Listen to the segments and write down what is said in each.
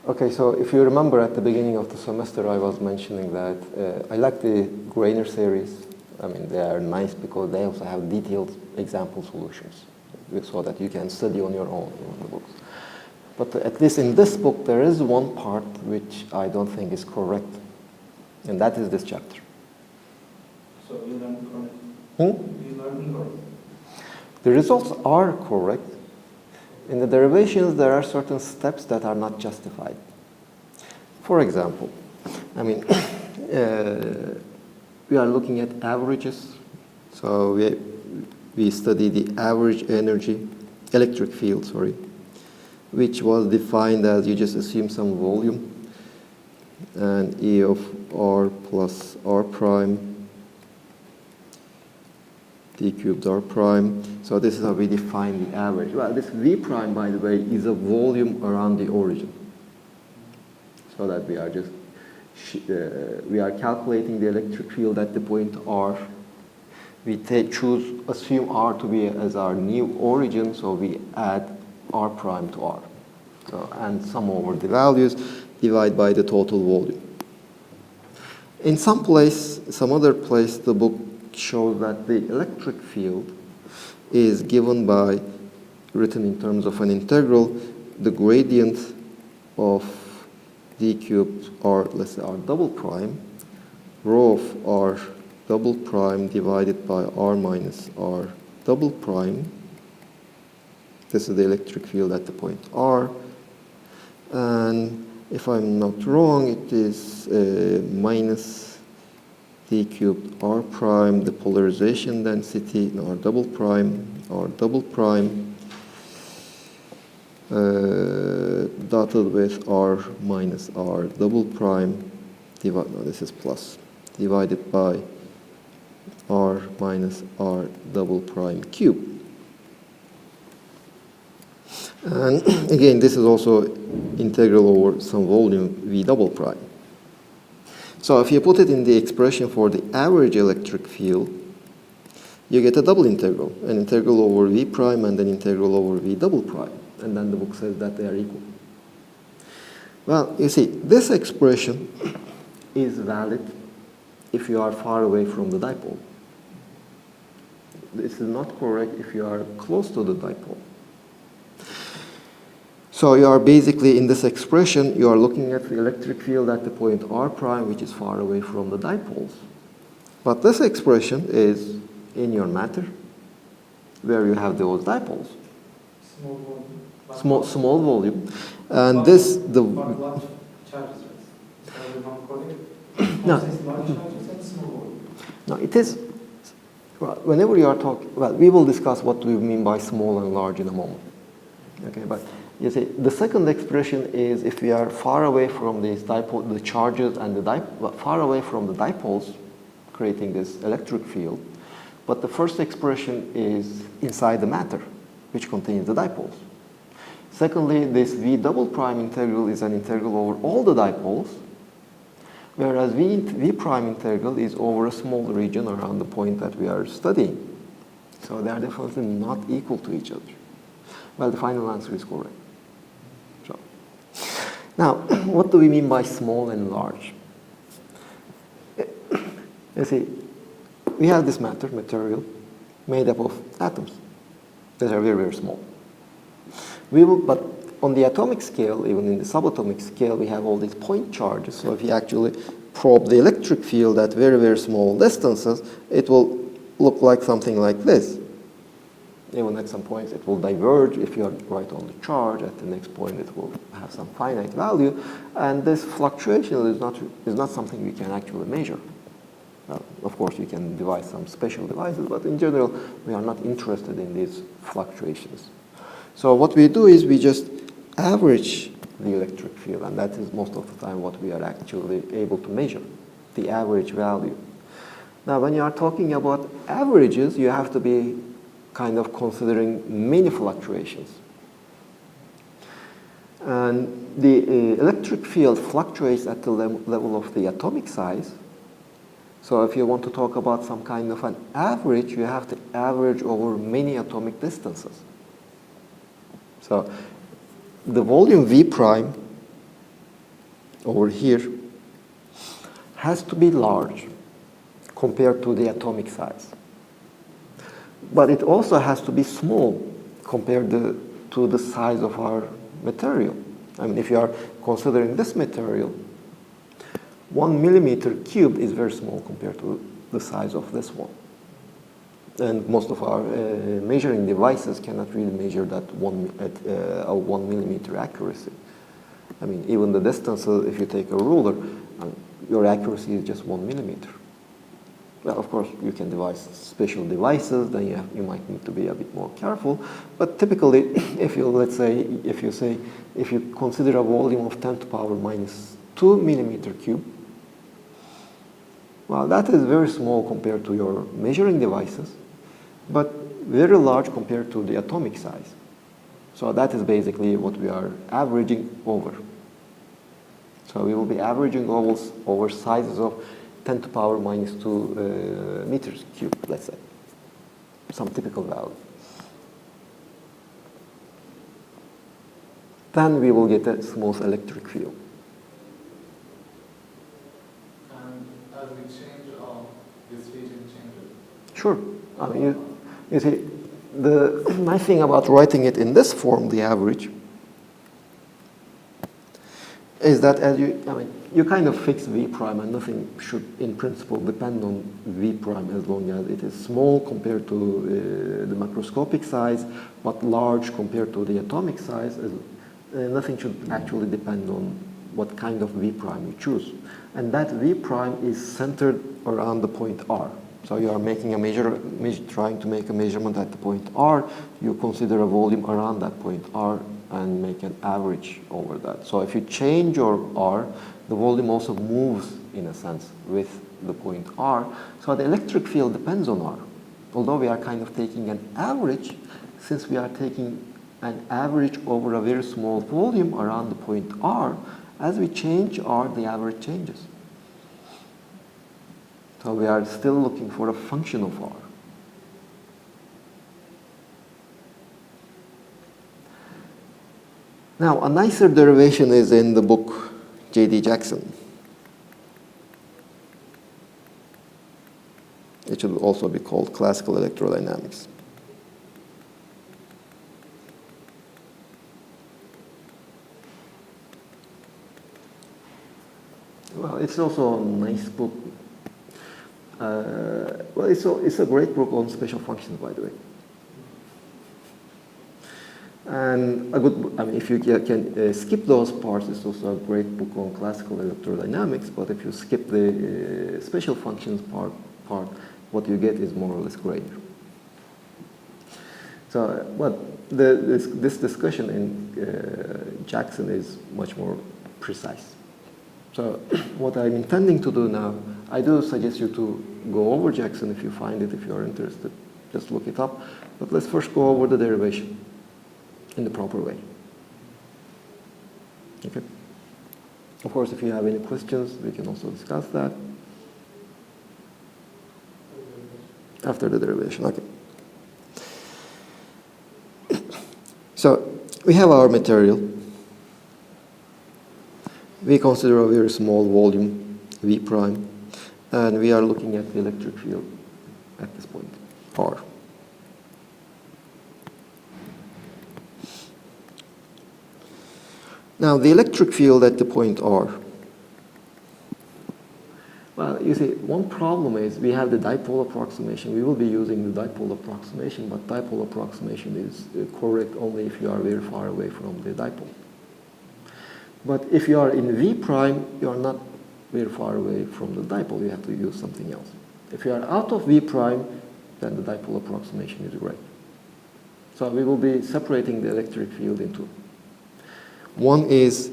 Okay, so if you remember at the beginning of the semester, I was mentioning that I like the Grainer series. I mean, they are nice because they also have detailed example solutions so that you can study on your own in the books. But at least in this book, there is one part which I don't think is correct, and that is this chapter. So you learned correct? You learned correct? The results are correct. In the derivations, there are certain steps that are not justified. For example, I mean, we are looking at averages. So we study the average energy, electric field, sorry, which was defined as you just assume some volume and E of R plus R prime d cubed R prime. So this is how we define the average. Well, this V prime, by the way, is a volume around the origin. So that we are just, we are calculating the electric field at the point R. We assume R to be as our new origin, so we add R prime to R. So, and sum over the values, divide by the total volume. In some other place, the book shows that the electric field is given by, written in terms of an integral, the gradient of d cubed R, let's say R double prime, rho of R double prime divided by R minus R double prime. This is the electric field at the point R. And if I'm not wrong, it is minus d cubed R prime, the polarization density, R double prime, dotted with R minus R double prime, this is plus, divided by R minus R double prime cube. And again, this is also integral over some volume V double prime. So if you put it in the expression for the average electric field, you get a double integral, an integral over V prime and an integral over V double prime. And then the book says that they are equal. Well, you see, this expression is valid if you are far away from the dipole. This is not correct if you are close to the dipole. So you are basically, in this expression, you are looking at the electric field at the point R prime, which is far away from the dipoles. But this expression is in your matter, where you have those dipoles. Small volume. Small volume. And this, the... large charges, right? No. Large charges and small volume. No, it is... Well, whenever you are talking... Well, we will discuss what we mean by small and large in a moment. Okay, but... You see, the second expression is if we are far away from these dipole, the charges and far away from the dipoles, creating this electric field. But the first expression is inside the matter, which contains the dipoles. Secondly, this V double prime integral is an integral over all the dipoles, whereas V prime integral is over a small region around the point that we are studying. So they are definitely not equal to each other. Well, the final answer is correct. Now, what do we mean by small and large? You see, we have this material, made up of atoms that are very, very small. But on the atomic scale, even in the subatomic scale, we have all these point charges. So if you actually probe the electric field at very, very small distances, it will look like something like this. Even at some points it will diverge if you are right on the charge. At the next point it will have some finite value. And this fluctuation is not something we can actually measure. Of course you can devise some special devices, but in general we are not interested in these fluctuations. So what we do is we just average the electric field, and that is most of the time what we are actually able to measure, the average value. Now when you are talking about averages, you have to be kind of considering many fluctuations. And the electric field fluctuates at the level of the atomic size. So if you want to talk about some kind of an average, you have to average over many atomic distances. So the volume V prime over here has to be large compared to the atomic size. But it also has to be small compared to the size of our material. I mean, if you are considering this material, 1 millimeter cubed is very small compared to the size of this one. And most of our measuring devices cannot really measure that at 1 millimeter accuracy. I mean, even the distance, if you take a ruler, your accuracy is just 1 millimeter. Well, of course, you can devise special devices, then you might need to be a bit more careful. But typically, if you consider a volume of 10 to the power minus 2 millimeter cube, well, that is very small compared to your measuring devices, but very large compared to the atomic size. So that is basically what we are averaging over. So we will be averaging over sizes of 10 to the power minus 2 meters cubed, let's say. Some typical value. Then we will get a smooth electric field. And as we change this region changes? Sure. I mean, you see, the nice thing about writing it in this form, the average, is that you kind of fix V prime, and nothing should, in principle, depend on V prime as long as it is small compared to the macroscopic size, but large compared to the atomic size. Nothing should actually depend on what kind of V prime you choose. And that V prime is centered around the point R. So you are making trying to make a measurement at the point R. You consider a volume around that point R and make an average over that. So if you change your R, the volume also moves, in a sense, with the point R. So the electric field depends on R. Although we are kind of taking an average, since we are taking an average over a very small volume around the point R, as we change R, the average changes. So we are still looking for a function of R. Now, a nicer derivation is in the book J.D. Jackson. It should also be called Classical Electrodynamics. Well, it's also a nice book. Well, it's a great book on special functions, by the way. And if you can skip those parts, it's also a great book on classical electrodynamics. But if you skip the special functions part, what you get is more or less gray. So, this discussion in Jackson is much more precise. So, what I'm intending to do now, I do suggest you to go over Jackson if you find it, if you are interested. Just look it up. But let's first go over the derivation in the proper way. Okay? Of course, if you have any questions, we can also discuss that after the derivation. Okay. So, we have our material. We consider a very small volume, V prime, and we are looking at the electric field at this point, R. Now, the electric field at the point R. Well, you see, one problem is we have the dipole approximation. We will be using the dipole approximation, but dipole approximation is correct only if you are very far away from the dipole. But if you are in V prime, you are not very far away from the dipole. You have to use something else. If you are out of V prime, then the dipole approximation is great. So we will be separating the electric field into. One is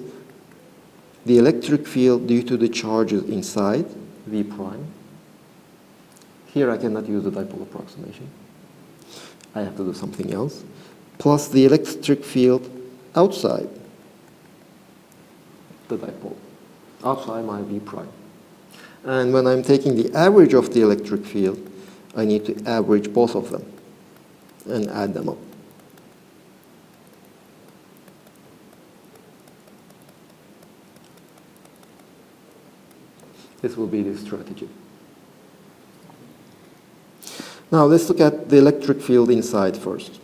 the electric field due to the charges inside V prime. Here I cannot use the dipole approximation. I have to do something else. Plus the electric field outside the dipole, outside my V prime. And when I'm taking the average of the electric field, I need to average both of them and add them up. This will be the strategy. Now let's look at the electric field inside first.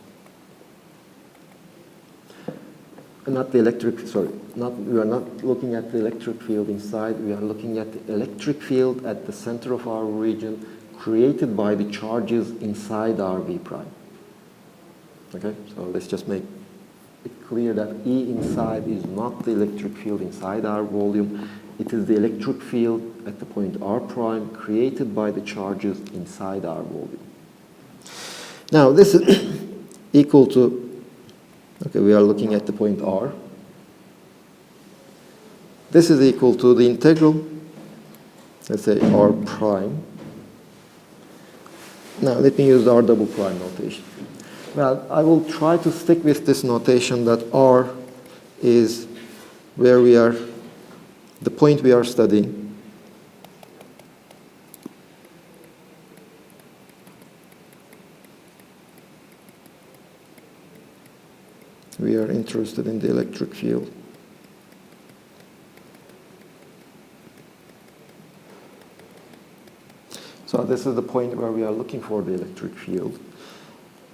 Not the electric, sorry, we are not looking at the electric field inside, we are looking at the electric field at the center of our region created by the charges inside our V prime. Okay, so let's just make it clear that E inside is not the electric field inside our volume, it is the electric field at the point R prime created by the charges inside our volume. Now this is equal to, okay, we are looking at the point R. This is equal to the integral, let's say R prime. Now let me use R double prime notation. Well, I will try to stick with this notation that R is where we are, the point we are studying. We are interested in the electric field. So this is the point where we are looking for the electric field.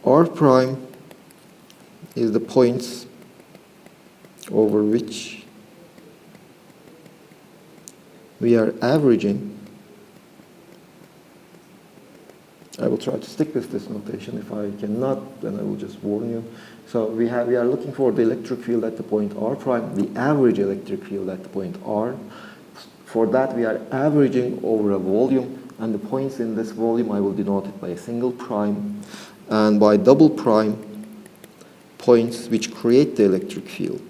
R prime is the points over which we are averaging. I will try to stick with this notation. If I cannot, then I will just warn you. So we are looking for the electric field at the point R prime, the average electric field at the point R. For that, we are averaging over a volume, and the points in this volume I will denote it by a single prime, and by double prime points which create the electric field.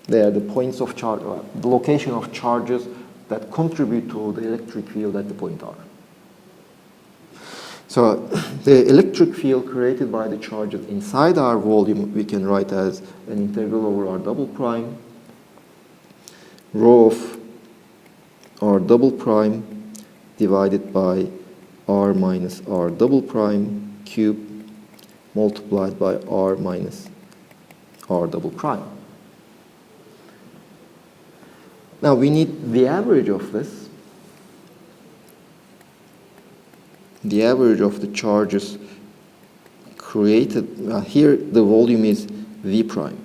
They are the points of charge, the location of charges that contribute to the electric field at the point R. So the electric field created by the charges inside our volume we can write as an integral over R double prime, rho of R double prime divided by R minus R double prime cube multiplied by R minus R double prime. Now we need the average of this, the average of the charges created. Here the volume is V prime,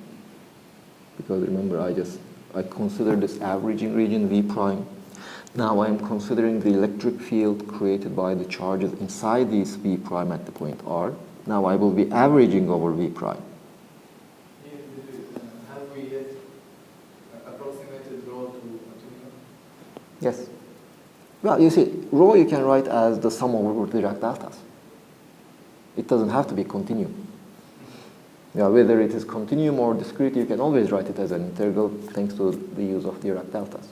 because remember I consider this averaging region V prime. Now I am considering the electric field created by the charges inside these V prime at the point R. Now I will be averaging over V prime. Have we yet approximated rho to continuum? Yes. Well, you see, rho you can write as the sum over Dirac deltas. It doesn't have to be continuum. Yeah, whether it is continuum or discrete, you can always write it as an integral thanks to the use of Dirac deltas.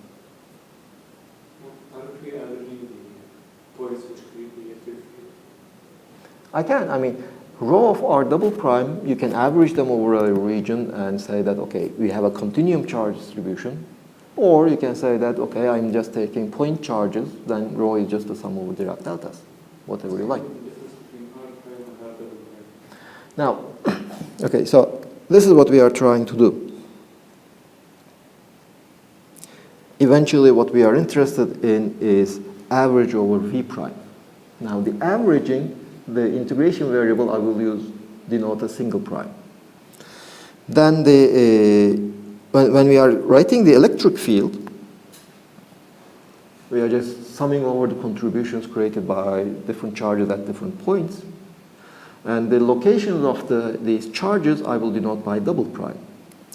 Aren't we averaging the points which create the electric field? I can. I mean, rho of R double prime, you can average them over a region and say that, okay, we have a continuum charge distribution. Or you can say that, okay, I'm just taking point charges, then rho is just the sum over Dirac deltas, whatever you like. Now, okay, so this is what we are trying to do. Eventually, what we are interested in is average over V prime. Now, the averaging, the integration variable, I will denote a single prime. Then when we are writing the electric field, we are just summing over the contributions created by different charges at different points. And the locations of these charges I will denote by double prime.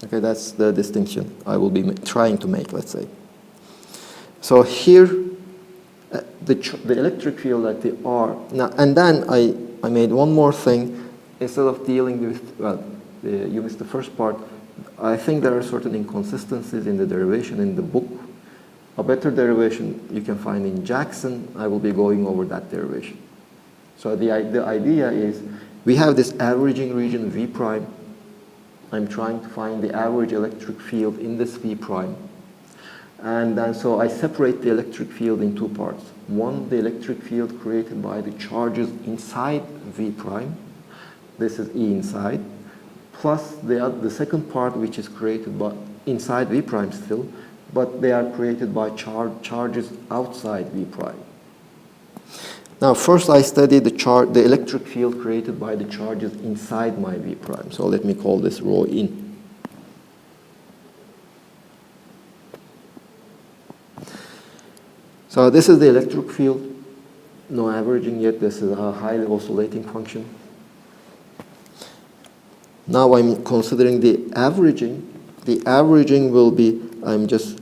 Okay, that's the distinction I will be trying to make, let's say. So here, the electric field at the R. Now, and then I made one more thing. Instead of dealing with, well, you missed the first part. I think there are certain inconsistencies in the derivation in the book. A better derivation you can find in Jackson. I will be going over that derivation. So the idea is we have this averaging region V prime. I'm trying to find the average electric field in this V prime. And then so I separate the electric field in two parts. One, the electric field created by the charges inside V prime. This is E inside. plus the second part which is created by inside V prime still, but they are created by charges outside V prime. Now first I study the electric field created by the charges inside my V prime. So let me call this rho in. So this is the electric field. No averaging yet. This is a highly oscillating function. Now I'm considering the averaging. The averaging will be, I'm just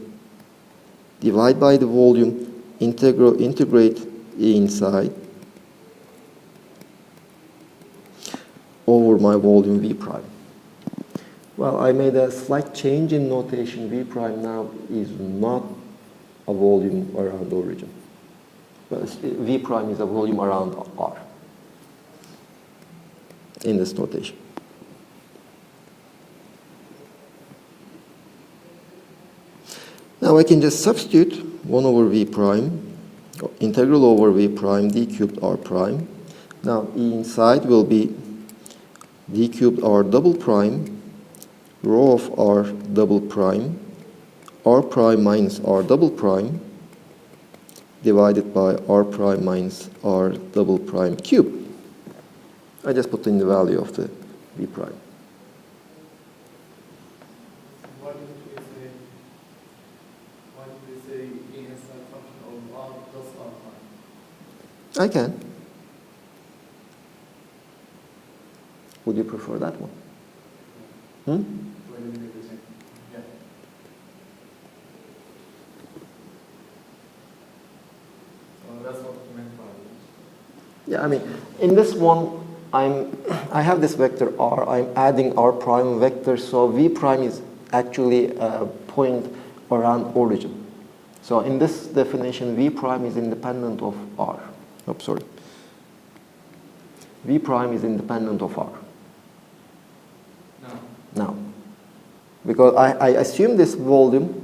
divide by the volume, integrate E inside over my volume V prime. Well, I made a slight change in notation. V prime now is not a volume around origin. But V prime is a volume around R in this notation. Now I can just substitute 1 over V prime, integral over V prime, d cubed R prime. Now E inside will be d cubed R double prime, rho of R double prime, R prime minus R double prime, divided by R prime minus R double prime cube. I just put in the value of the V prime. Why did we say E inside function of R plus R prime? I can. Would you prefer that one? Why did we do the same? Yeah. So that's what we meant by it. Yeah, I mean, in this one, I have this vector R. I'm adding R prime vector, so V prime is actually a point around origin. So in this definition, V prime is independent of R. Oh, sorry. V prime is independent of R. No. Now, because I assume this volume,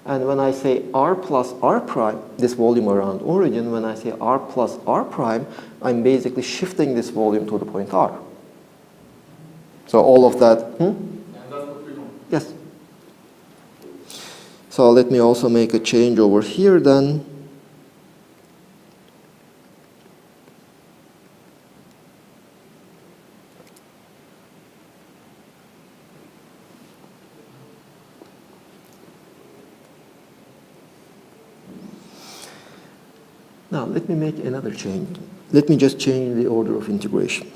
and when I say R plus R prime, this volume around origin, when I say R plus R prime, I'm basically shifting this volume to the point R. So all of that, And that's what we want. yes. So let me also make a change over here then. Now let me make another change. Let me just change the order of integration.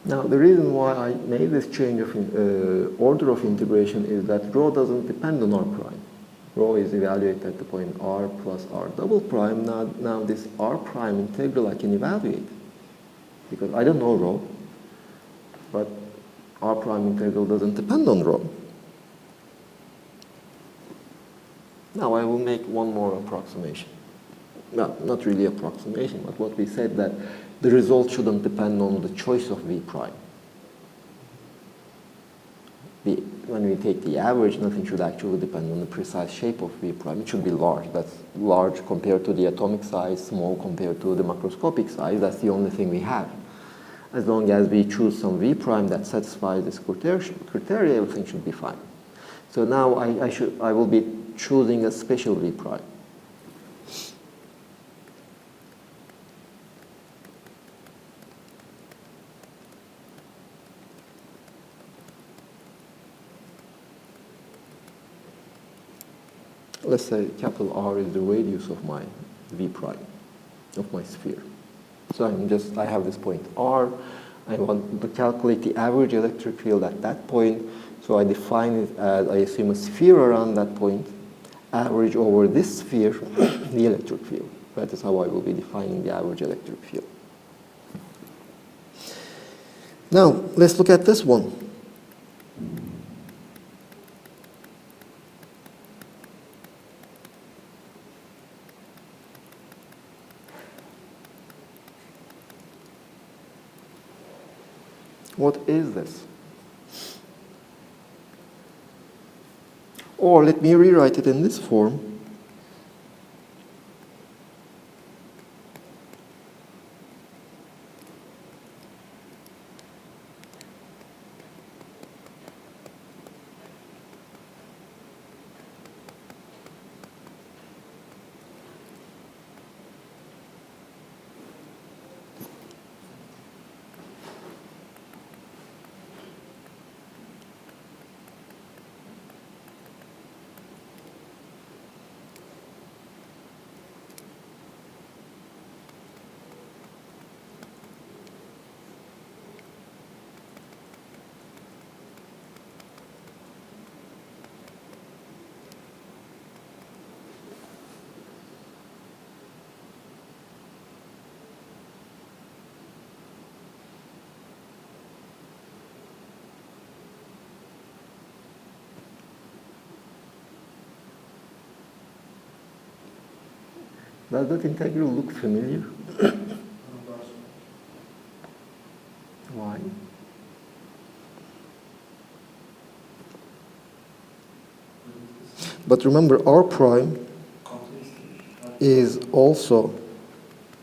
Now, the reason why I made this change of order of integration is that rho doesn't depend on R prime. Rho is evaluated at the point R plus R double prime. Now this R prime integral I can evaluate because I don't know rho, but R prime integral doesn't depend on rho. Now I will make one more approximation. Well, not really approximation, but what we said that the result shouldn't depend on the choice of V prime. When we take the average, nothing should actually depend on the precise shape of V prime. It should be large. That's large compared to the atomic size, small compared to the macroscopic size. That's the only thing we have. As long as we choose some V prime that satisfies this criteria, everything should be fine. So now I will be choosing a special V prime. Let's say capital R is the radius of my V prime, of my sphere. So I have this point R. I want to calculate the average electric field at that point. So I define it as, I assume a sphere around that point, average over this sphere, the electric field. That is how I will be defining the average electric field. Now, let's look at this one. What is this? Or let me rewrite it in this form. Does that integral look familiar? Why? But remember, R prime is also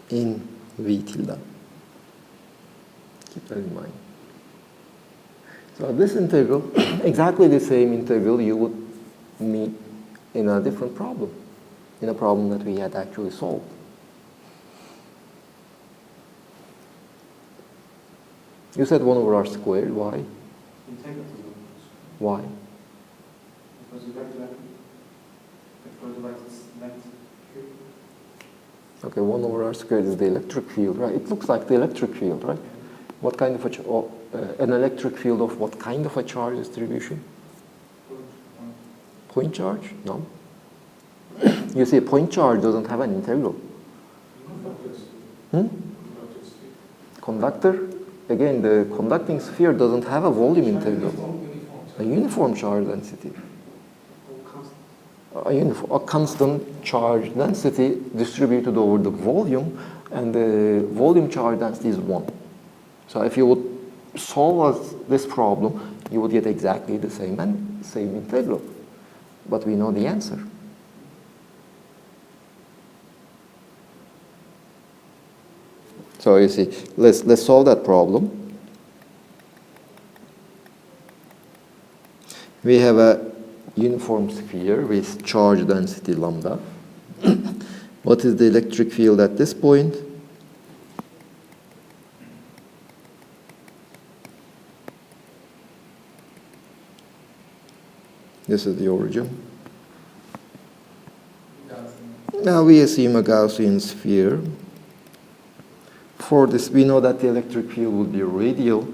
in V tilde. Keep that in mind. So this integral, exactly the same integral you would meet in a different problem, in a problem that we had actually solved. You said 1 over r squared. Why? Integral. Why? Because you like length. Because you like length. Okay, 1 over r squared is the electric field, right? It looks like the electric field, right? What kind of an electric field of what kind of a charge distribution? Point charge? No. You see, a point charge doesn't have an integral. Conductor? Again, the conducting sphere doesn't have a volume integral. A uniform charge density. A constant charge density distributed over the volume, and the volume charge density is 1. So if you would solve this problem, you would get exactly the same integral. But we know the answer. So you see, let's solve that problem. We have a uniform sphere with charge density lambda. What is the electric field at this point? This is the origin. Now we assume a Gaussian sphere. For this, we know that the electric field would be radial,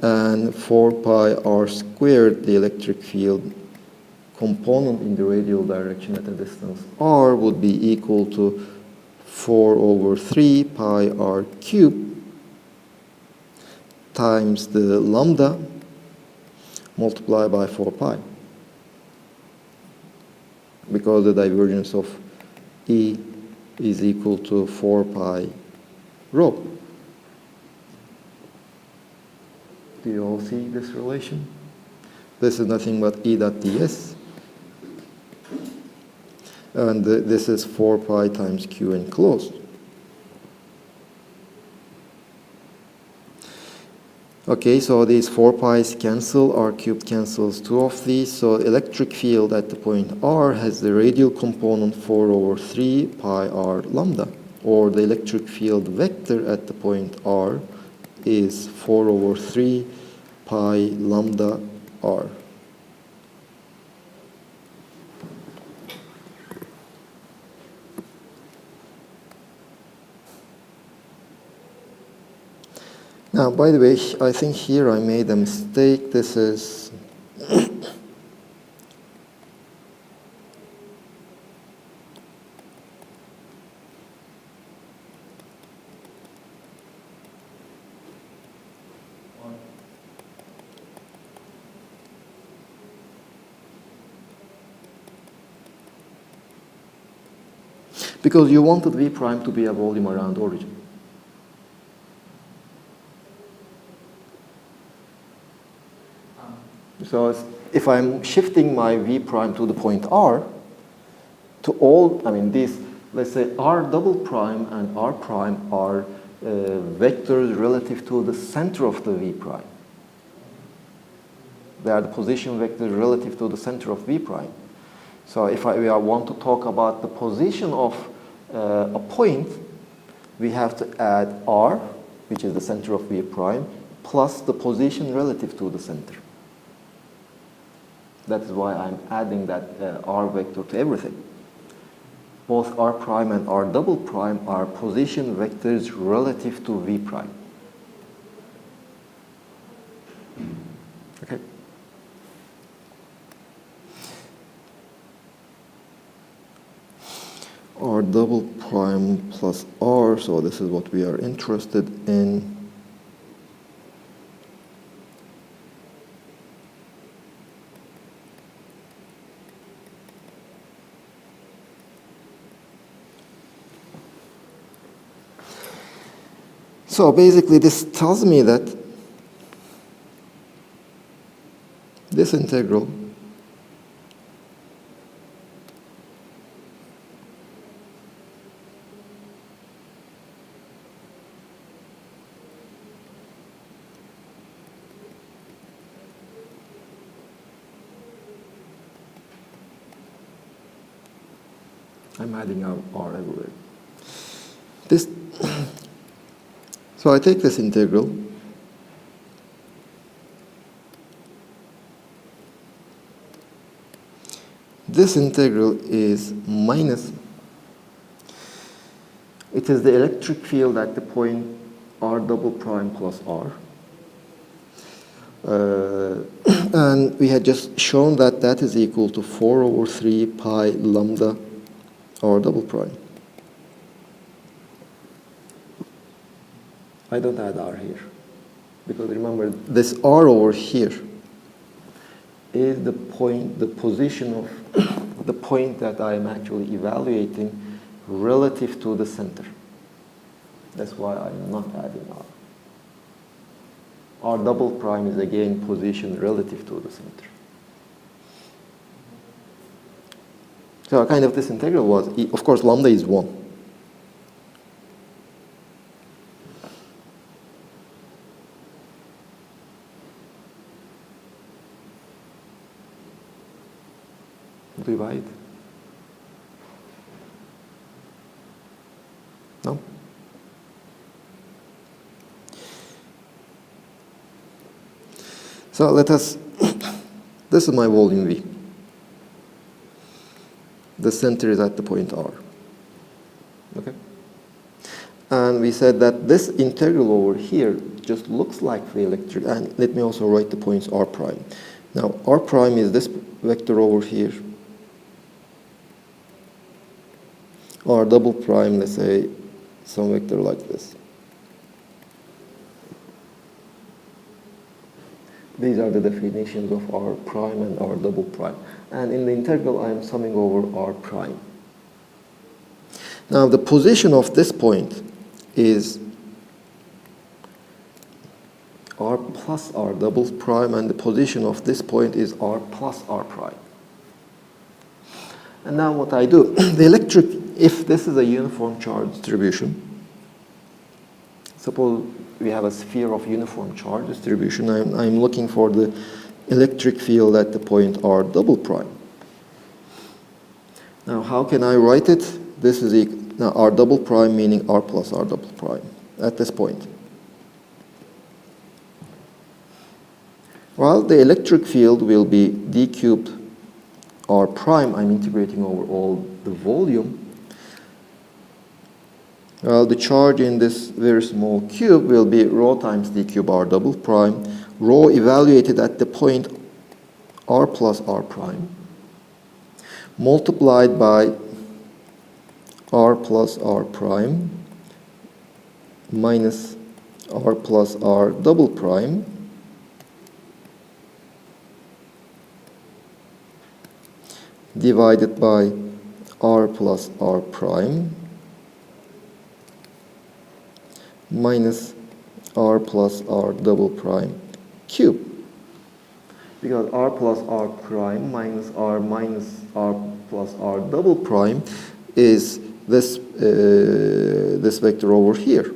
and 4 pi r squared, the electric field component in the radial direction at a distance r, would be equal to 4 over 3 pi r cubed times the lambda multiplied by 4 pi. Because the divergence of E is equal to 4 pi rho. Do you all see this relation? This is nothing but E dot ds. And this is 4 pi times Q enclosed. Okay, so these 4 pi's cancel, r cubed cancels 2 of these, so electric field at the point r has the radial component 4 over 3 pi r lambda, or the electric field vector at the point r is 4 over 3 pi lambda r. Now, by the way, I think here I made a mistake. This is Because you wanted V prime to be a volume around origin. So if I'm shifting my V prime to the point R, to all, I mean, these, let's say R double prime and R prime are vectors relative to the center of the V prime. They are the position vectors relative to the center of V prime. So if we want to talk about the position of a point, we have to add R, which is the center of V prime, plus the position relative to the center. That is why I'm adding that R vector to everything. Both R prime and R double prime are position vectors relative to V prime. Okay. R double prime plus R, so this is what we are interested in. So basically this tells me that this integral I'm adding R everywhere. This so I take this integral, this integral is minus, it is the electric field at the point R double prime plus R. And we had just shown that that is equal to 4/3 pi lambda R double prime. I don't add R here, because remember this R over here is the point, the position of the point that I am actually evaluating relative to the center. That's why I'm not adding R. R double prime is again position relative to the center. So kind of this integral was, of course, lambda is 1. Divide? No? So let us, this is my volume V. The center is at the point R. Okay? And we said that this integral over here just looks like the electric, and let me also write the points R prime. Now R prime is this vector over here. R double prime, let's say, some vector like this. These are the definitions of R prime and R double prime. And in the integral, I am summing over R prime. Now, the position of this point is R plus R double prime, and the position of this point is R plus R prime. And now what I do, the electric, if this is a uniform charge distribution, suppose we have a sphere of uniform charge distribution, I'm looking for the electric field at the point R double prime. Now how can I write it? This is now R double prime meaning R plus R double prime at this point. Well, the electric field will be d cubed R prime. I'm integrating over all the volume. Well, the charge in this very small cube will be rho times d cube R double prime, rho evaluated at the point R plus R prime, multiplied by R plus R prime minus R plus R double prime divided by r plus r prime minus r plus r double prime cube. Because r plus r prime minus r plus r double prime is this, this vector over here.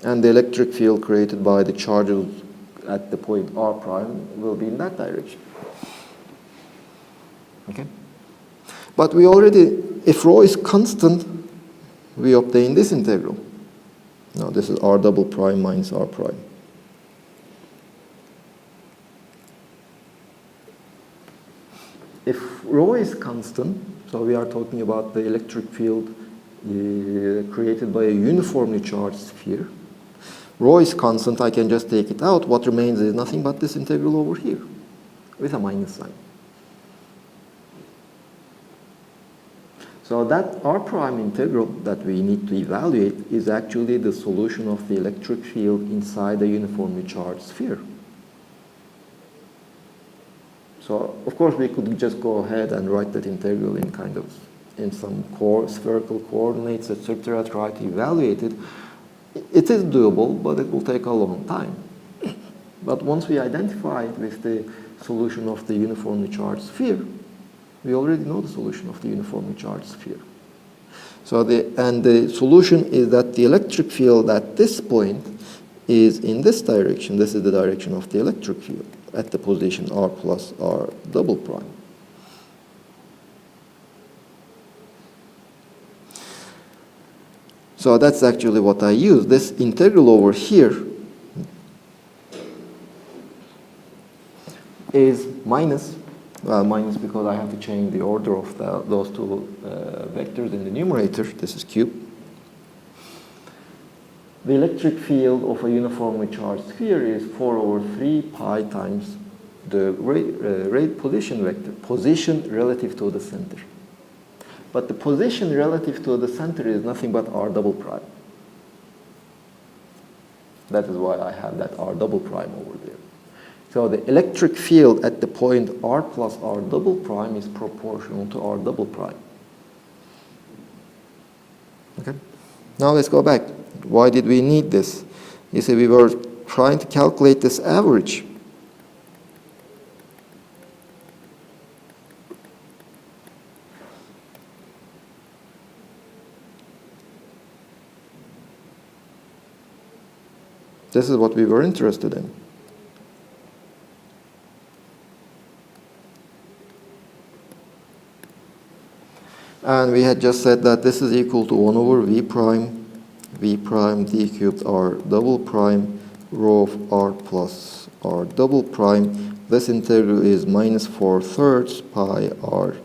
And the electric field created by the charges at the point r prime will be in that direction. Okay? But we already, if rho is constant, we obtain this integral. Now this is r double prime minus r prime. If rho is constant, so we are talking about the electric field created by a uniformly charged sphere. Rho is constant, I can just take it out. What remains is nothing but this integral over here with a minus sign. So that r prime integral that we need to evaluate is actually the solution of the electric field inside a uniformly charged sphere. So of course we could just go ahead and write that integral in kind of in some spherical coordinates, etc., try to evaluate it. It is doable, but it will take a long time. But once we identify it with the solution of the uniformly charged sphere, we already know the solution of the uniformly charged sphere. So the solution is that the electric field at this point is in this direction. This is the direction of the electric field at the position r plus r double prime. So that's actually what I use. This integral over here is minus because I have to change the order of those two vectors in the numerator. This is cube. The electric field of a uniformly charged sphere is 4/3 pi times the rate position vector, position relative to the center. But the position relative to the center is nothing but r double prime. That is why I have that r double prime over there. So the electric field at the point r plus r double prime is proportional to r double prime. Okay. Now let's go back. Why did we need this? You see, we were trying to calculate this average. This is what we were interested in. And we had just said that this is equal to 1 over v prime d cubed r double prime rho of r plus r double prime. This integral is minus 4/3 pi r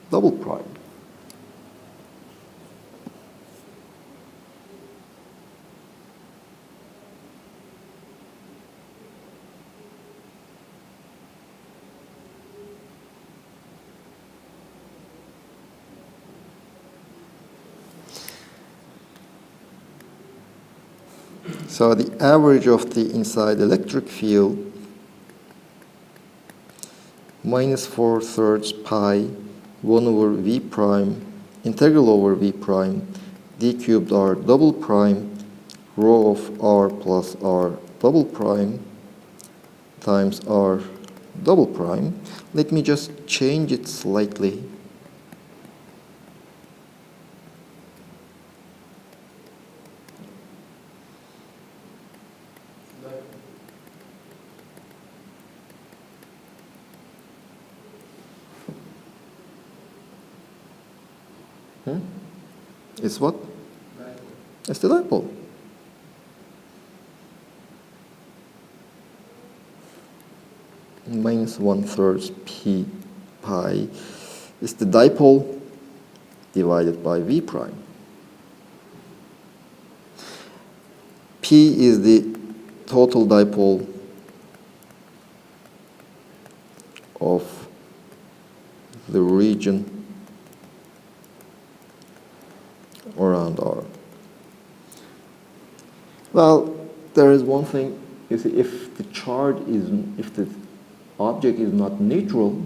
double prime. So the average of the inside electric field minus 4/3 pi 1 over v prime integral over v prime d cubed r double prime rho of r plus r double prime times r double prime. Let me just change it slightly. It's what? Dipole. It's the dipole. Minus 1/3 p pi is the dipole divided by v prime. P is the total dipole of the region around R. Well, there is one thing. You see, if the charge is, if the object is not neutral,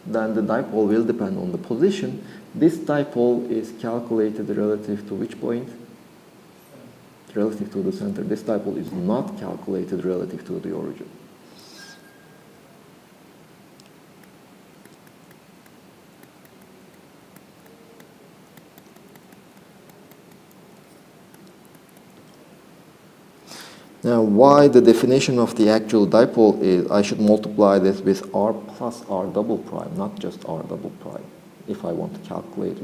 then the dipole will depend on the position. This dipole is calculated relative to which point? Relative to the center. This dipole is not calculated relative to the origin. Now, why the definition of the actual dipole is, I should multiply this with r plus r double prime, not just r double prime, if I want to calculate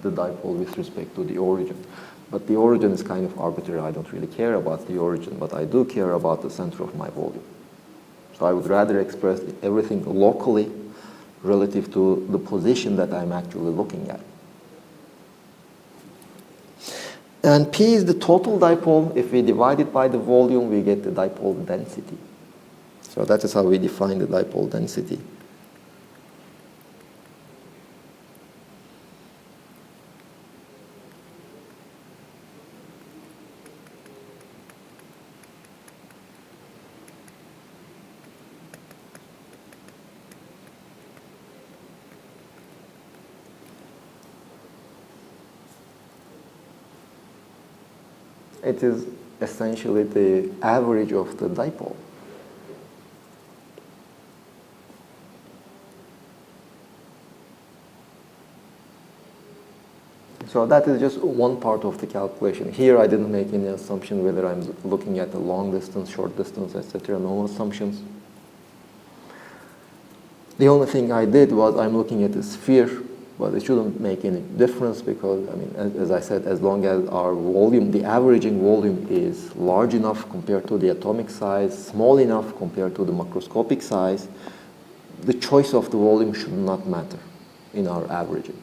the dipole with respect to the origin. But the origin is kind of arbitrary. I don't really care about the origin, but I do care about the center of my volume. So I would rather express everything locally relative to the position that I'm actually looking at. And P is the total dipole. If we divide it by the volume, we get the dipole density. So that is how we define the dipole density. It is essentially the average of the dipole. So that is just one part of the calculation. Here I didn't make any assumption whether I'm looking at the long distance, short distance, etc. No assumptions. The only thing I did was I'm looking at the sphere, but it shouldn't make any difference because, I mean, as I said, as long as our volume, the averaging volume is large enough compared to the atomic size, small enough compared to the macroscopic size, the choice of the volume should not matter in our averaging.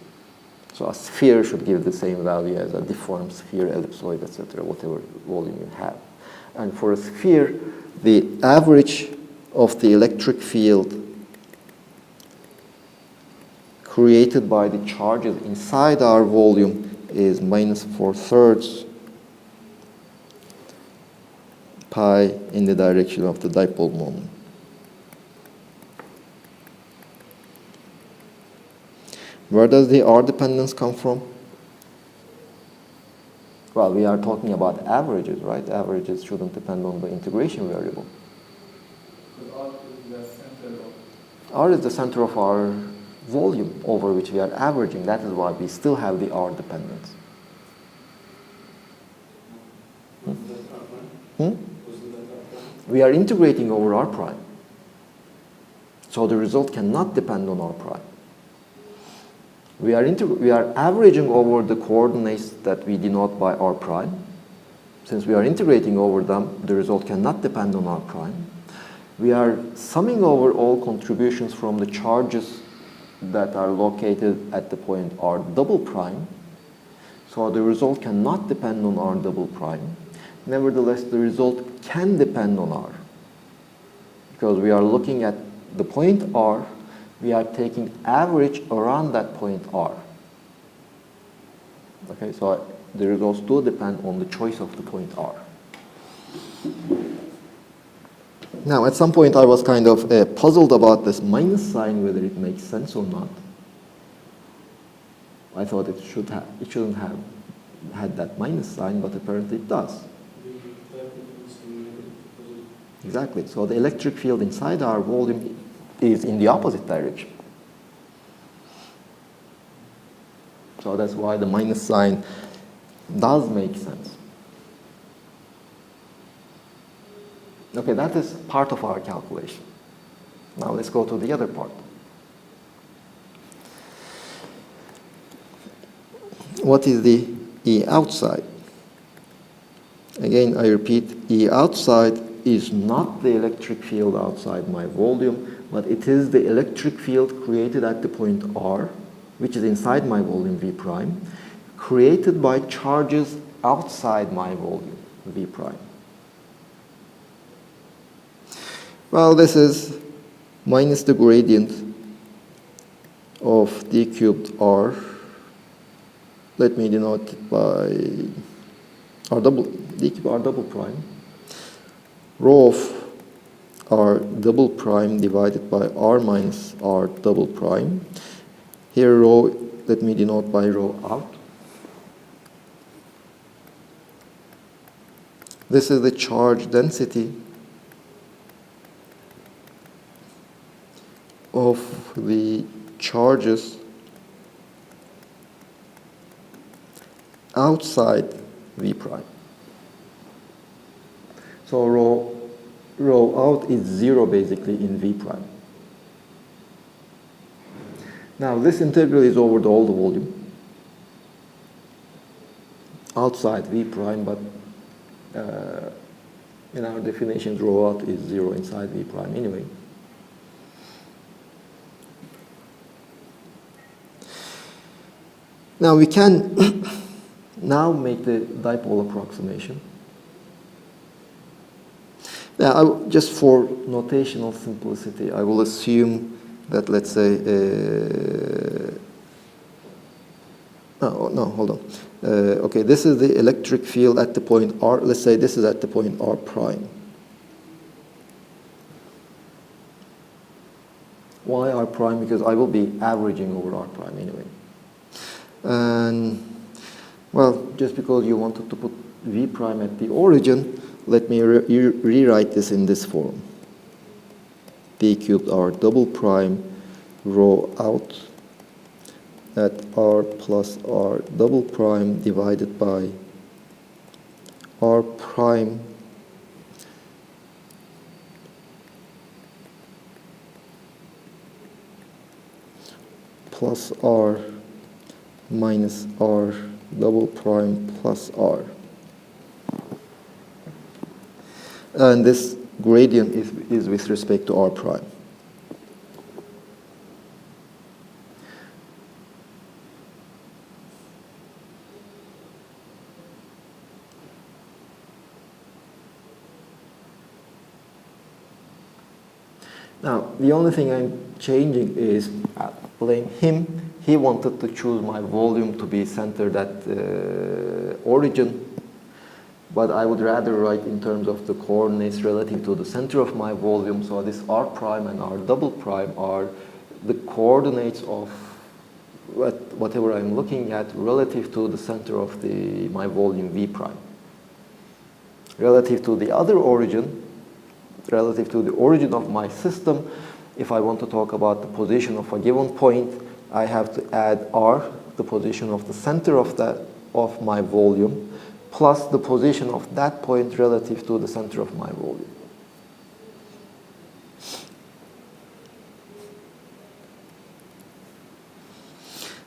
So a sphere should give the same value as a deformed sphere, ellipsoid, etc., whatever volume you have. And for a sphere, the average of the electric field created by the charges inside our volume is minus 4/3 pi in the direction of the dipole moment. Where does the R dependence come from? Well, we are talking about averages, right? Averages shouldn't depend on the integration variable. R is the center of our volume over which we are averaging. That is why we still have the R dependence. We are integrating over R prime. So the result cannot depend on R prime. We are averaging over the coordinates that we denote by R prime. Since we are integrating over them, the result cannot depend on R prime. We are summing over all contributions from the charges that are located at the point R double prime. So the result cannot depend on R double prime. Nevertheless, the result can depend on R. Because we are looking at the point R, we are taking average around that point R. Okay, so the results do depend on the choice of the point R. Now, at some point I was kind of puzzled about this minus sign, whether it makes sense or not. I thought it shouldn't have had that minus sign, but apparently it does. Exactly. So the electric field inside our volume is in the opposite direction. So that's why the minus sign does make sense. Okay, that is part of our calculation. Now let's go to the other part. What is the E outside? Again, I repeat, E outside is not the electric field outside my volume, but it is the electric field created at the point R, which is inside my volume V prime, created by charges outside my volume V prime. Well, this is minus the gradient of d cubed R. Let me denote it by d cubed R double prime, rho of R double prime divided by R minus R double prime. Here rho, let me denote by rho out. This is the charge density of the charges outside V prime. So rho out is 0 basically in V prime. Now this integral is over all the volume outside V prime, but in our definitions rho out is 0 inside V prime anyway. Now we can now make the dipole approximation. Now, just for notational simplicity, I will assume that, let's say, hold on. Okay, this is the electric field at the point R. Let's say this is at the point R prime. Why R prime? Because I will be averaging over R prime anyway. And, well, just because you wanted to put V prime at the origin, let me rewrite this in this form. D cubed R double prime rho out at R plus R double prime divided by R prime plus R minus R double prime plus R. And this gradient is with respect to R prime. Now, the only thing I'm changing is, blame him. He wanted to choose my volume to be centered at origin, but I would rather write in terms of the coordinates relative to the center of my volume. So this R prime and R double prime are the coordinates of whatever I'm looking at relative to the center of my volume V prime. Relative to the other origin, relative to the origin of my system, if I want to talk about the position of a given point, I have to add R, the position of the center of my volume, plus the position of that point relative to the center of my volume.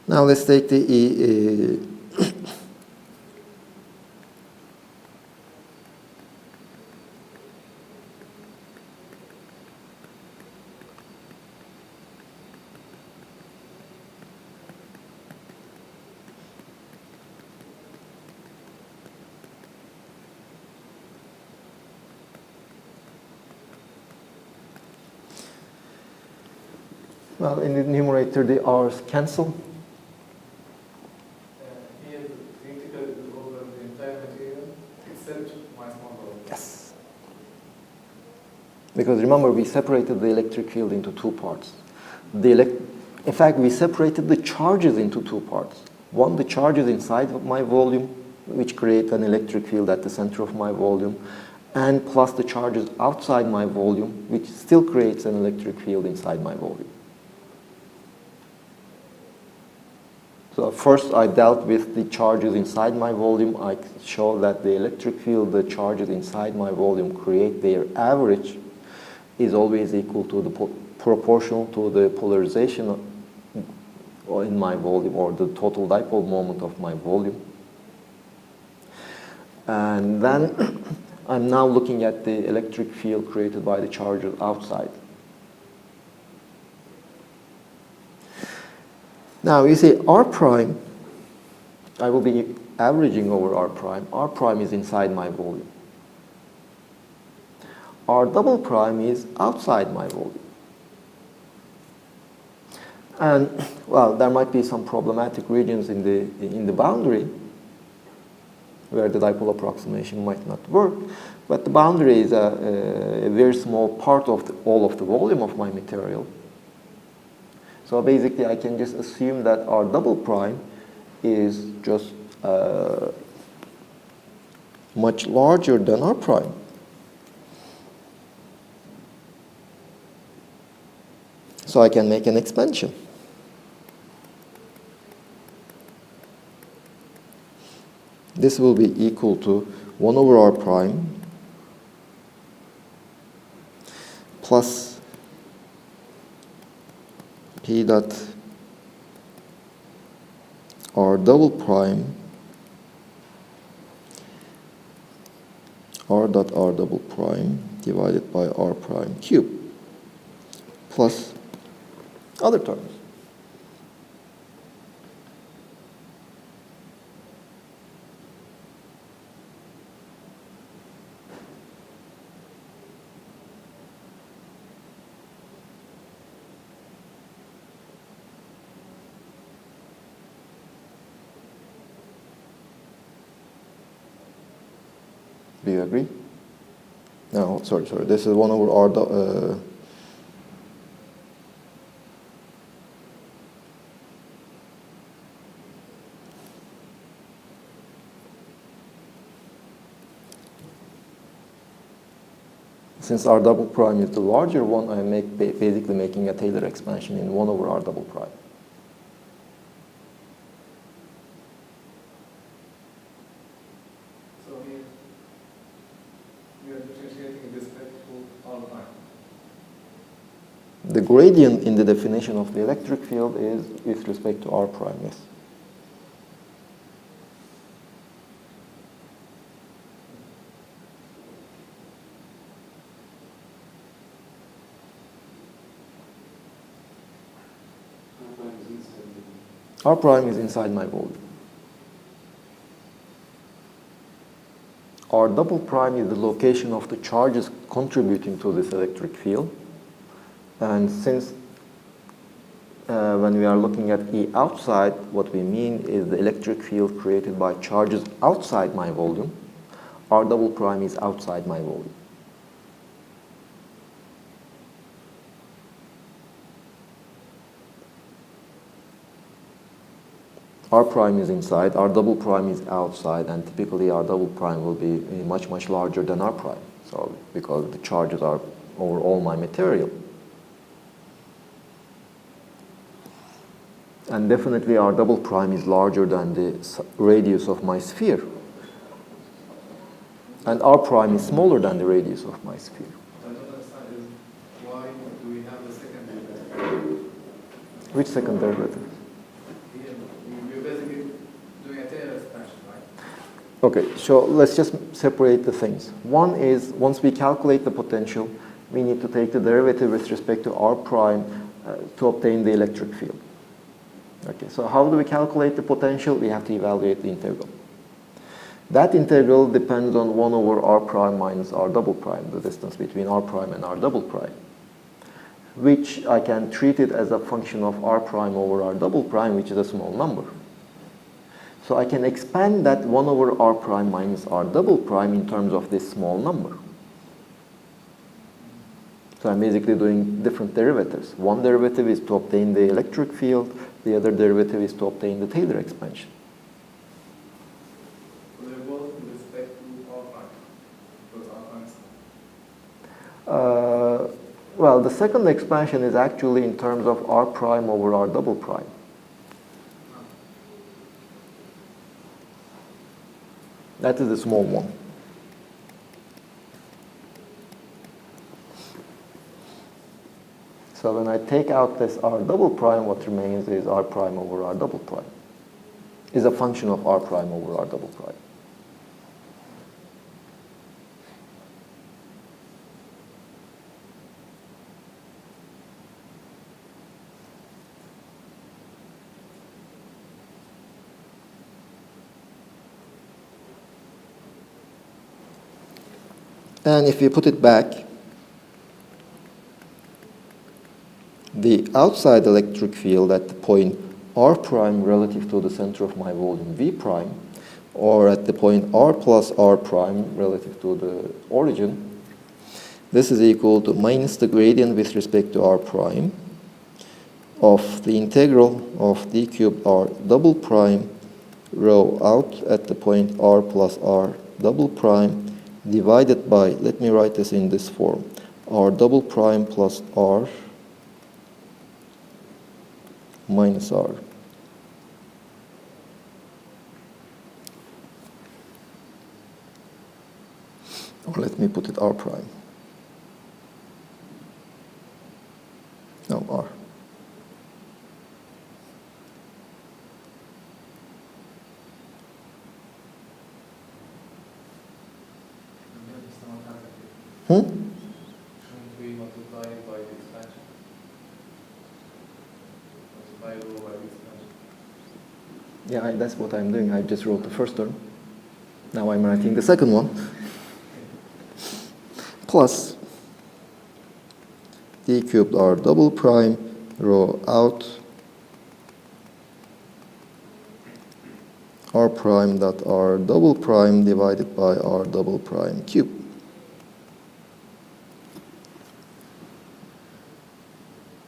Now let's take the well, in the numerator, the R's cancel. Here, the integral is over the entire material except my small volume. Yes. Because remember, we separated the electric field into two parts. In fact, we separated the charges into two parts. One, the charges inside of my volume, which create an electric field at the center of my volume, and plus the charges outside my volume, which still creates an electric field inside my volume. So first I dealt with the charges inside my volume. I showed that the electric field, the charges inside my volume create their average is always equal to the proportional to the polarization in my volume, or the total dipole moment of my volume. And then I'm now looking at the electric field created by the charges outside. Now you see R prime, I will be averaging over R prime. R prime is inside my volume. R double prime is outside my volume. And, well, there might be some problematic regions in the boundary where the dipole approximation might not work. But the boundary is a very small part of all of the volume of my material. So basically, I can just assume that R double prime is just much larger than R prime. So I can make an expansion. This will be equal to 1 over R prime plus P dot R double prime R dot R double prime divided by R prime cube plus other terms. Do you agree? No, sorry. This is 1 over R. Since R double prime is the larger one, I am basically making a Taylor expansion in 1 over R double prime. So here, we are differentiating with respect to R prime. The gradient in the definition of the electric field is with respect to R prime, yes. R prime is inside my volume. R double prime is the location of the charges contributing to this electric field. And since when we are looking at E outside, what we mean is the electric field created by charges outside my volume, R double prime is outside my volume. R prime is inside, R double prime is outside, and typically R double prime will be much, much larger than R prime. So, because the charges are over all my material. And definitely R double prime is larger than the radius of my sphere. And R prime is smaller than the radius of my sphere. I don't understand is why do we have the second derivative? Which second derivative? Here, we're basically doing a Taylor expansion, right? Okay, so let's just separate the things. One is, once we calculate the potential, we need to take the derivative with respect to R prime to obtain the electric field. Okay, so how do we calculate the potential? We have to evaluate the integral. That integral depends on 1 over R prime minus R double prime, the distance between R prime and R double prime, which I can treat it as a function of R prime over R double prime, which is a small number. So I can expand that 1 over R prime minus R double prime in terms of this small number. So I'm basically doing different derivatives. One derivative is to obtain the electric field. The other derivative is to obtain the Taylor expansion. So they're both with respect to R prime, because R prime is Well, the second expansion is actually in terms of R prime over R double prime. That is the small one. So when I take out this R double prime, what remains is R prime over R double prime. Is a function of R prime over R double prime. And if we put it back, the outside electric field at the point R prime relative to the center of my volume V prime or at the point r plus r prime relative to the origin, this is equal to minus the gradient with respect to r prime of the integral of d cubed r double prime rho out at the point r plus r double prime divided by, let me write this in this form, r double prime plus r minus r. Or let me put it r prime. No, r. Hmm? Shouldn't we multiply it by the expansion? Multiply rho by the expansion. Yeah, that's what I'm doing. I just wrote the first term. Now I'm writing the second one. Plus d cubed r double prime rho out r prime dot r double prime divided by r double prime cube.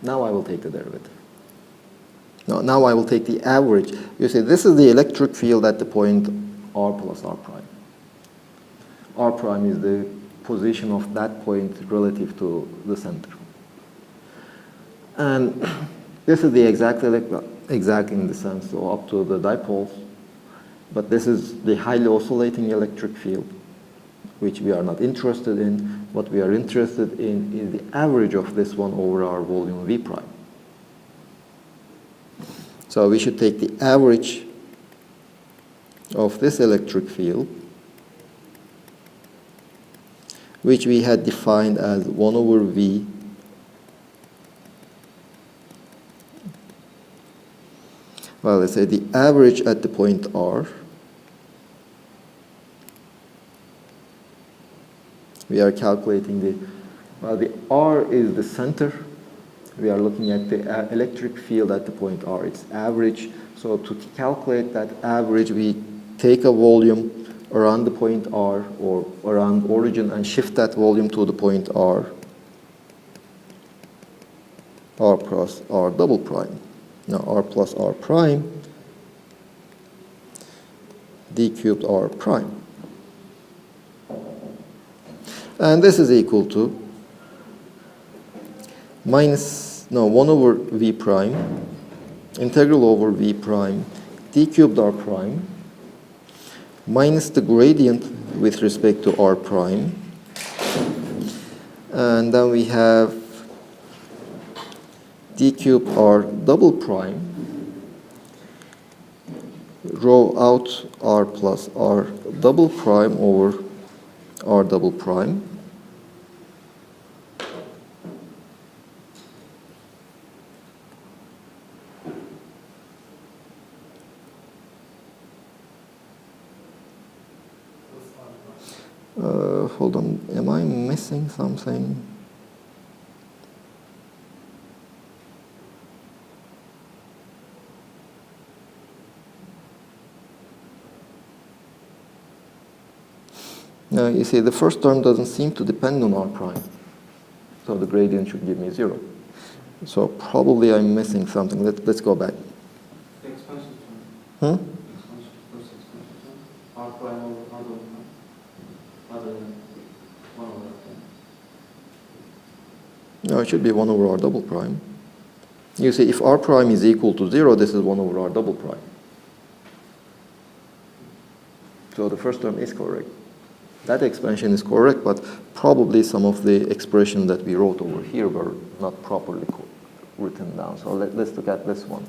Now I will take the derivative. Now I will take the average. You see, this is the electric field at the point r plus r prime. R prime is the position of that point relative to the center. And this is the exact in the sense, so up to the dipoles. But this is the highly oscillating electric field, which we are not interested in. What we are interested in is the average of this one over our volume V prime. So we should take the average of this electric field, which we had defined as 1 over V well, let's say the average at the point R. We are calculating the R is the center. We are looking at the electric field at the point R. It's average. So to calculate that average, we take a volume around the point R or around origin and shift that volume to the point R plus R double prime. Now R plus R prime, d cubed R prime. And this is equal to 1 over V prime, integral over V prime, d cubed R prime, minus the gradient with respect to R prime. And then we have d cubed R double prime, rho out R plus R double prime over R double prime. Hold on, am I missing something? Now you see the first term doesn't seem to depend on R prime. So the gradient should give me 0. So probably I'm missing something. Let's go back. The expansion term. Hmm? First expansion term. R prime over R double prime. Rather than 1 over R prime. No, it should be 1 over R double prime. You see, if R prime is equal to 0, this is 1 over R double prime. So the first term is correct. That expansion is correct, but probably some of the expressions that we wrote over here were not properly written down. So let's look at this one.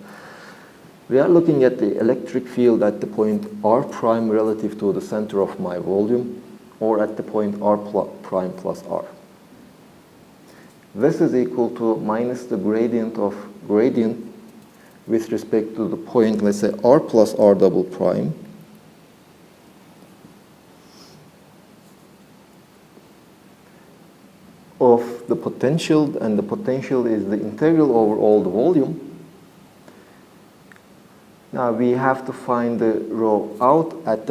We are looking at the electric field at the point R prime relative to the center of my volume, or at the point R prime plus R. This is equal to minus the gradient of gradient with respect to the point, let's say R plus R double prime, of the potential, and the potential is the integral over all the volume, Now we have to find the rho out at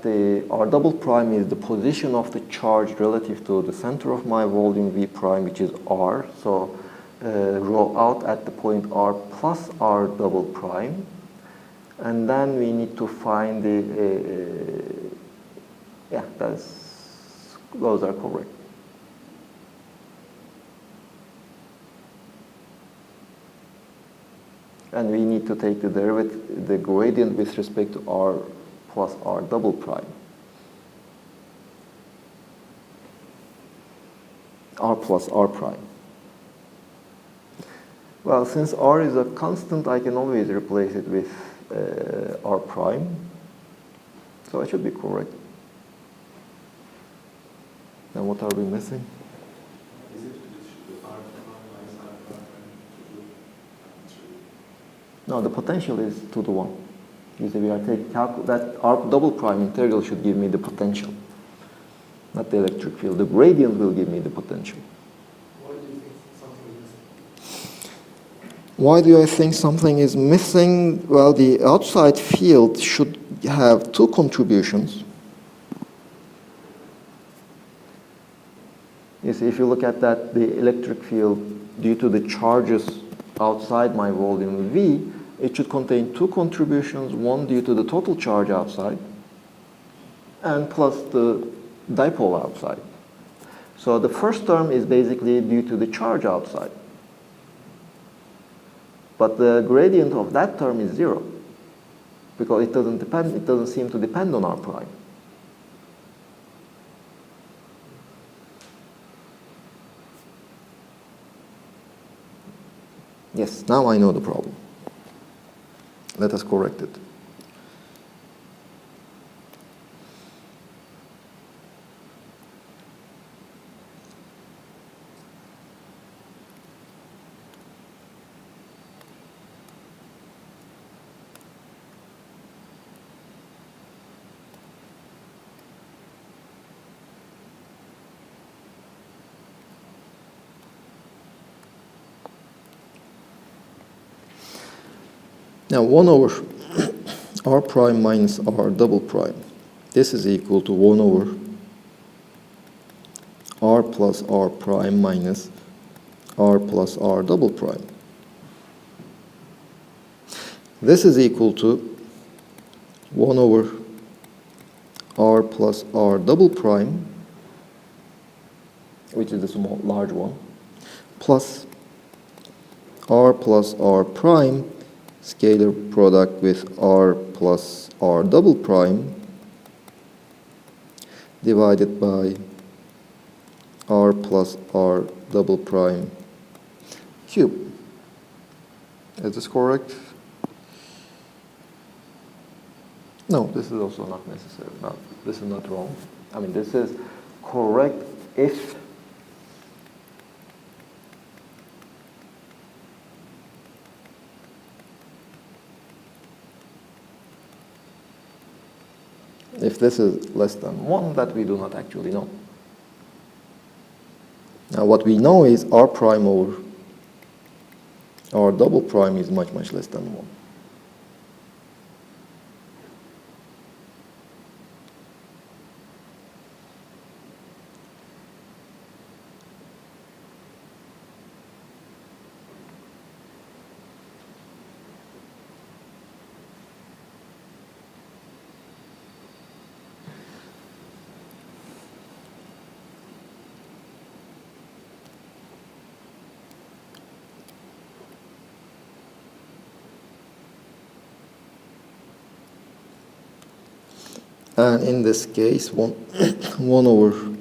the r double prime is the position of the charge relative to the center of my volume V prime, which is r. So rho out at the point r plus r double prime, and then we need to find the yeah, those are correct. And we need to take the derivative, the gradient with respect to r plus r double prime. R plus r prime. Well, since r is a constant, I can always replace it with r prime. So I should be correct. Now what are we missing? Is it the R prime minus R prime to 3? No, the potential is 2 to 1. You see, we are taking that r double prime integral should give me the potential, not the electric field. The gradient will give me the potential. Why do you think something is missing? Why do I think something is missing? Well, the outside field should have two contributions. You see, if you look at that, the electric field, due to the charges outside my volume V, it should contain two contributions, one due to the total charge outside, and plus the dipole outside. So the first term is basically due to the charge outside. But the gradient of that term is 0, because it doesn't seem to depend on r prime. Yes, now I know the problem. Let us correct it. Now 1 over r prime minus r double prime. This is equal to 1 over r plus r prime minus r plus r double prime. This is equal to 1 over r plus r double prime, which is the large one, plus r plus r prime scalar product with r plus r double prime divided by r plus r double prime cube. Is this correct? No, this is also not necessary. No, this is not wrong. I mean, this is correct if this is less than 1, that we do not actually know. Now what we know is r prime over r double prime is much, much less than 1. And in this case, 1 over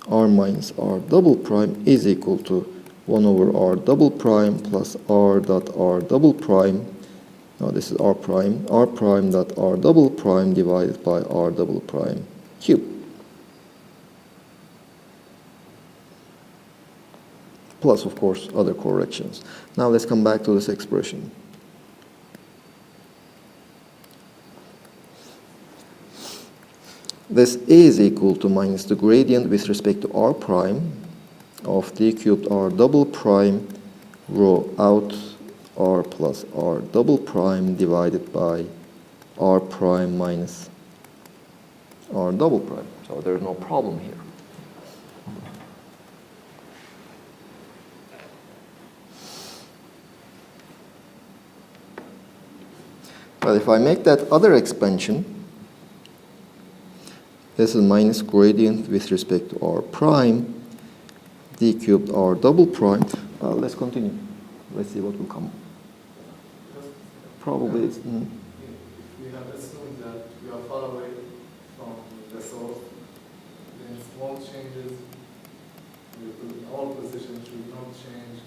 r minus r double prime is equal to 1 over r double prime plus r dot r double prime. Now this is r prime dot r double prime divided by r double prime cube. Plus, of course, other corrections. Now let's come back to this expression. This is equal to minus the gradient with respect to r prime of d cubed r double prime rho out r plus r double prime divided by r prime minus r double prime. So there's no problem here. But if I make that other expansion, this is minus gradient with respect to r prime, d cubed r double prime. Let's continue. Let's see what will come. Probably it's... If we have assumed that we are far away from the source, then small changes with all positions should not change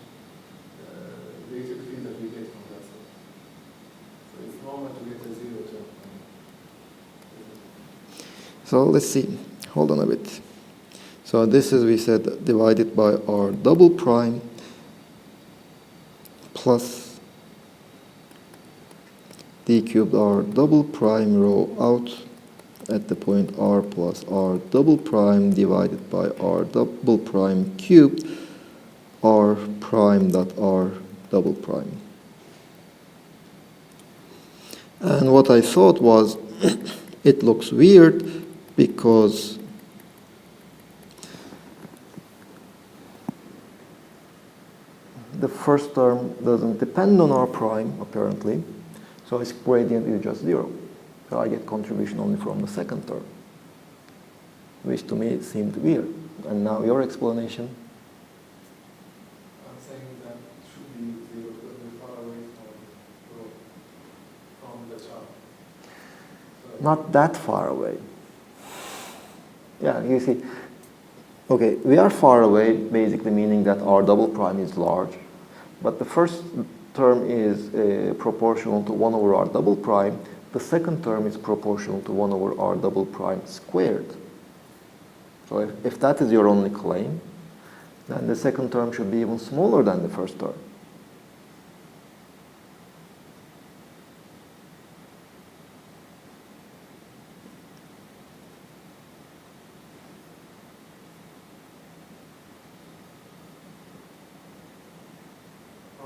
the electric field that we get from that source. So it's normal to get a zero term. So let's see. Hold on a bit. So this is, we said, divided by r double prime plus d cubed r double prime rho out at the point r plus r double prime divided by r double prime cubed r prime dot r double prime. And what I thought was, it looks weird because the first term doesn't depend on r prime, apparently, so its gradient is just 0. So I get contribution only from the second term, which to me it seemed weird. And now your explanation? I'm saying that it should be zero because we're far away from the chart. So Not that far away. Yeah, you see, okay, we are far away, basically meaning that r double prime is large, but the first term is proportional to 1 over r double prime. The second term is proportional to 1 over r double prime squared. So if that is your only claim, then the second term should be even smaller than the first term.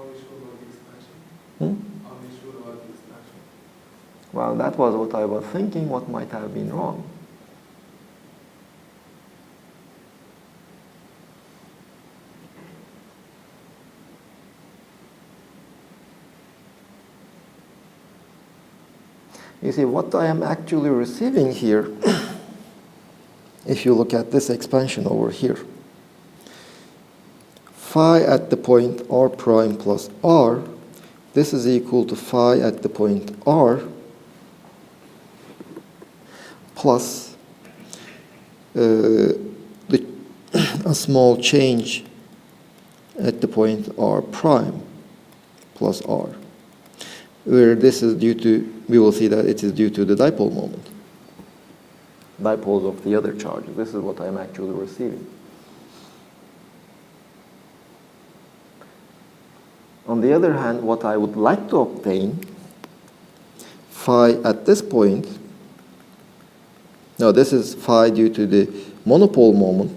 are we sure about the expansion? Hmm? Are we sure about the expansion? Well, that was what I was thinking, what might have been wrong. You see, what I am actually receiving here, if you look at this expansion over here, phi at the point r prime plus r, this is equal to phi at the point r plus a small change at the point r prime plus r, where this is due to, we will see that it is due to the dipole moment. Dipoles of the other charges. This is what I am actually receiving. On the other hand, what I would like to obtain, phi at this point, now this is phi due to the monopole moment.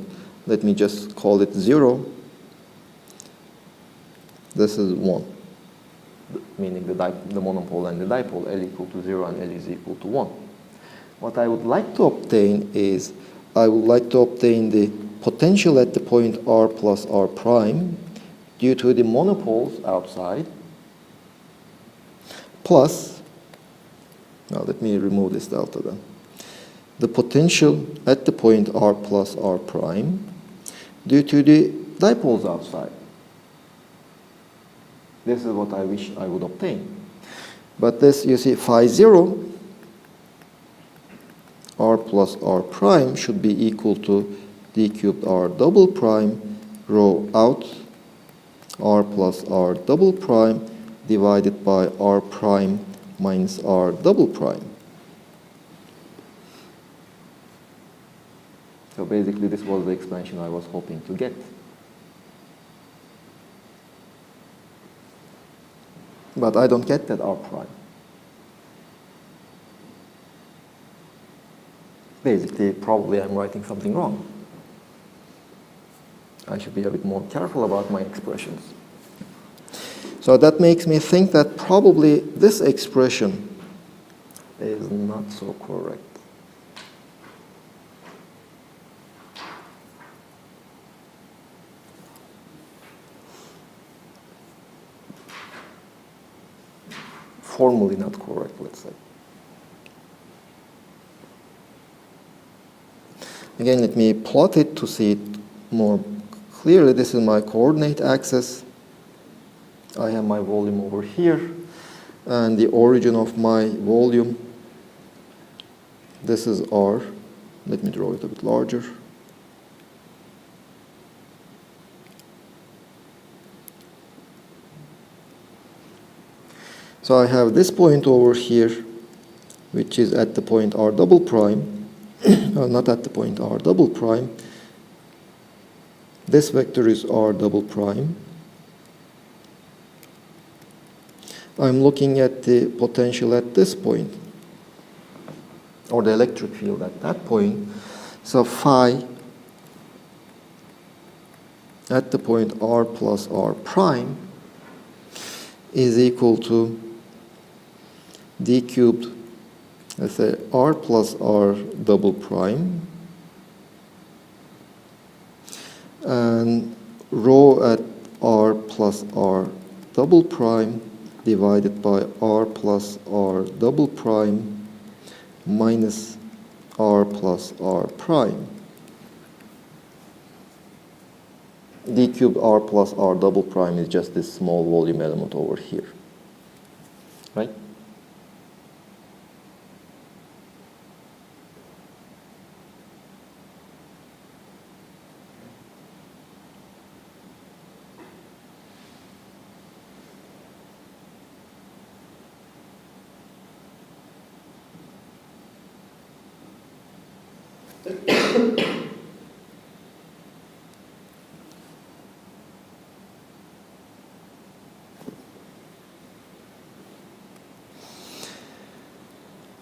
Let me just call it 0. This is 1, meaning the monopole and the dipole, L equal to 0 and L is equal to 1. What I would like to obtain is, I would like to obtain the potential at the point r plus r prime due to the monopoles outside, plus, now let me remove this delta then, the potential at the point r plus r prime due to the dipoles outside. This is what I wish I would obtain. But this, you see, phi 0, r plus r prime should be equal to d cubed r double prime rho out r plus r double prime divided by r prime minus r double prime. So basically this was the expansion I was hoping to get. But I don't get that r prime. Basically, probably I'm writing something wrong. I should be a bit more careful about my expressions. So that makes me think that probably this expression is not so correct. Formally not correct, let's say. Again, let me plot it to see it more clearly. This is my coordinate axis. I have my volume over here, and the origin of my volume, this is R. Let me draw it a bit larger. So I have this point over here, which is at the point R double prime, not at the point R double prime. This vector is R double prime. I'm looking at the potential at this point, or the electric field at that point. So phi at the point R plus R prime is equal to d cubed, let's say R plus R double prime, and rho at R plus R double prime divided by R plus R double prime minus R plus R prime. D cubed R plus R double prime is just this small volume element over here, right?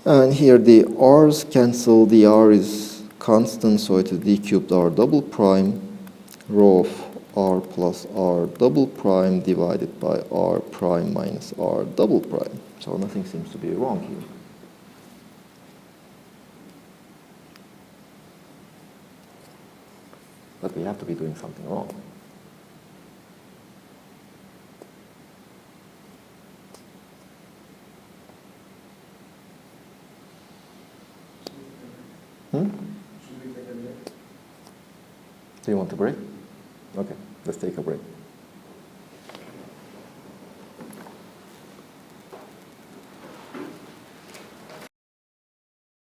And here the r's cancel, the r is constant, so it is d cubed r double prime, rho of r plus r double prime divided by r prime minus r double prime. So nothing seems to be wrong here. But we have to be doing something wrong. Should we take a break? Do you want a break? Okay, let's take a break.